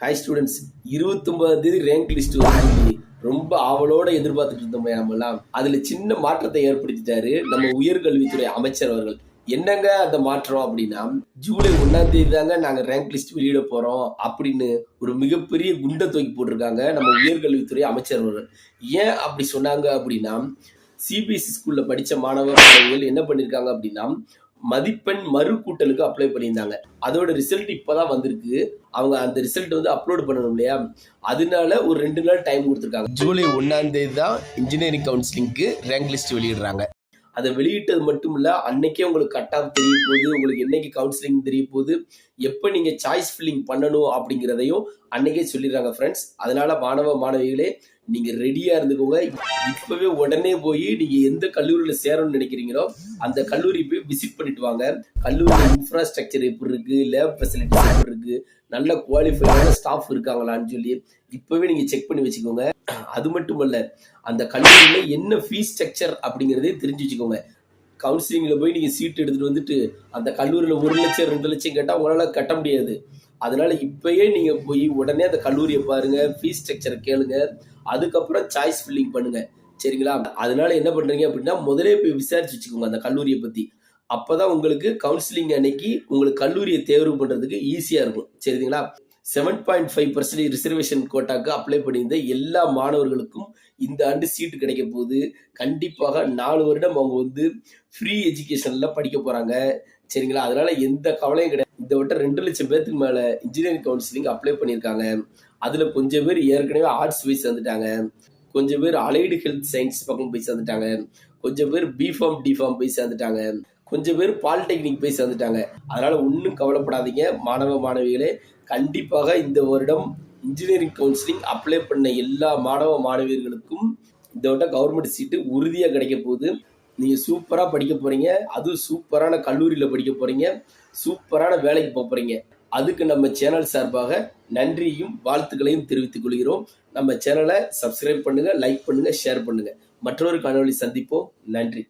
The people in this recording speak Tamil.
ஹாய் ஸ்டூடெண்ட்ஸ், 29ஆம் தேதி ரேங்க் லிஸ்ட் வந்து ரொம்ப ஆவலோட எதிர்பார்த்துட்டு இருந்தோம் நம்மலாம். அதுல சின்ன மாற்றத்தை ஏற்படுத்திட்டாரு நம்ம உயர்கல்வித்துறை அமைச்சர் அவர்கள். என்னங்க அந்த மாற்றம் அப்படின்னா, ஜூலை 1ஆம் தேதி தாங்க நாங்க ரேங்க் லிஸ்ட் வெளியிட போறோம் அப்படின்னு ஒரு மிகப்பெரிய குண்டை தூக்கி போட்டிருக்காங்க நம்ம உயர்கல்வித்துறை அமைச்சர் அவர்கள். ஏன் அப்படி சொன்னாங்க அப்படின்னா, சிபிஎஸ்இ ஸ்கூல்ல படிச்ச மாணவர்கள் என்ன பண்ணிருக்காங்க அப்படின்னா, மதிப்பெண் மறு கூட்டலுக்கு அப்ளை பண்ணியிருந்தாங்க. அதோட ரிசல்ட் இப்பதான் வந்திருக்கு. அவங்க அந்த ரிசல்ட் வந்து அப்லோட் பண்ணணும் இல்லையா, அதனால ஒரு 2 நாள் டைம் கொடுத்துருக்காங்க. ஜூலை 1ஆம் தேதி தான் இன்ஜினியரிங் கவுன்சிலிங்க்கு ரேங்க் லிஸ்ட் வெளியிடுறாங்க. அதை வெளியிட்டது மட்டும் இல்ல, அன்னைக்கே உங்களுக்கு கட் ஆஃப் தெரிய போகுது, உங்களுக்கு என்னைக்கு கவுன்சிலிங் தெரிய போகுது, எப்போ நீங்க சாய்ஸ் ஃபில்லிங் பண்ணணும் அப்படிங்கிறதையும் அன்னைக்கே சொல்லிடுறாங்க ஃப்ரெண்ட்ஸ். அதனால மாணவ மாணவிகளே, நீங்க ரெடியா இருந்துக்கோங்க. இப்பவே உடனே போய் நீங்க எந்த கல்லூரியில சேரணும்னு நினைக்கிறீங்களோ அந்த கல்லூரி போய் விசிட் பண்ணிட்டு வாங்க. கல்லூரி இன்ஃப்ராஸ்ட்ரக்சர் எப்படி இருக்கு, லேப் ஃபெசிலிட்டிஸ் எப்படி இருக்கு, நல்ல குவாலிஃபைடான ஸ்டாஃப் இருக்காங்களான்னு சொல்லி இப்பவே நீங்க செக் பண்ணி வச்சுக்கோங்க. அது மட்டும் இல்ல, அந்த கல்லூரியில என்ன ஃபீஸ் ஸ்ட்ரக்சர் அப்படிங்கறதே தெரிஞ்சு வச்சுக்கோங்க. கவுன்சிலிங்ல போய் நீங்க சீட் எடுத்துட்டு வந்துட்டு அந்த கல்லூரியில 1 லட்சம் 2 லட்சம் கேட்டா உங்களால கட்ட முடியாது. அதனால இப்பயே நீங்க போய் உடனே அந்த கல்லூரியை பாருங்க, ஃபீஸ் ஸ்ட்ரக்சரை கேளுங்க, அதுக்கப்புறம் சாய்ஸ் ஃபில்லிங் பண்ணுங்க. சரிங்களா? அதனால என்ன பண்றீங்க அப்படின்னா, முதலே போய் விசாரிச்சு வச்சுக்கோங்க அந்த கல்லூரியை பத்தி. அப்பதான் உங்களுக்கு கவுன்சிலிங் அன்னைக்கு உங்களுக்கு கல்லூரியை தேர்வு பண்றதுக்கு ஈஸியா இருக்கும். சரிங்களா? 7.5% ரிசர்வேஷன் கோட்டாக்கு அப்ளை பண்ணியிருந்த எல்லா மாணவர்களுக்கும் இந்த ஆண்டு சீட்டு கிடைக்க போகுது. கண்டிப்பாக 4 வருடம் அவங்க வந்து ஃப்ரீ எஜுகேஷன்ல படிக்க போறாங்க. சரிங்களா? அதனால எந்த கவலையும் கிடையாது. இந்த வட்டம் 2 லட்சம் பேருக்கு மேல இன்ஜினியரிங் கவுன்சிலிங் அப்ளை பண்ணியிருக்காங்க. அதுல கொஞ்சம் பேர் ஏற்கனவே ஆர்ட்ஸ் போய் சேர்ந்துட்டாங்க, கொஞ்சம் பேர் அலைடு ஹெல்த் சயின்ஸ் பக்கம் போய் சேர்ந்துட்டாங்க, கொஞ்சம் பேர் பிஃபார்ம் டிஃபார்ம் போய் சேர்ந்துட்டாங்க, கொஞ்சம் பேர் பாலிடெக்னிக் போய் சேர்ந்துட்டாங்க. அதனால ஒன்றும் கவலைப்படாதீங்க மாணவ மாணவிகளே. கண்டிப்பாக இந்த வருடம் இன்ஜினியரிங் கவுன்சிலிங் அப்ளை பண்ண எல்லா மாணவ மாணவியர்களுக்கும் இந்த வட்டம் கவர்மெண்ட் சீட்டு உறுதியாக கிடைக்க போகுது. நீங்க சூப்பரா படிக்க போறீங்க, அதுவும் சூப்பரான கல்லூரியில படிக்க போறீங்க, சூப்பரான வேலைக்கு போக போறீங்க. அதுக்கு நம்ம சேனல் சார்பாக நன்றியும் வாழ்த்துக்களையும் தெரிவித்துக் கொள்கிறோம். நம்ம சேனலை சப்ஸ்கிரைப் பண்ணுங்க, லைக் பண்ணுங்க, ஷேர் பண்ணுங்க. மற்றொரு காணொளி சந்திப்போம். நன்றி.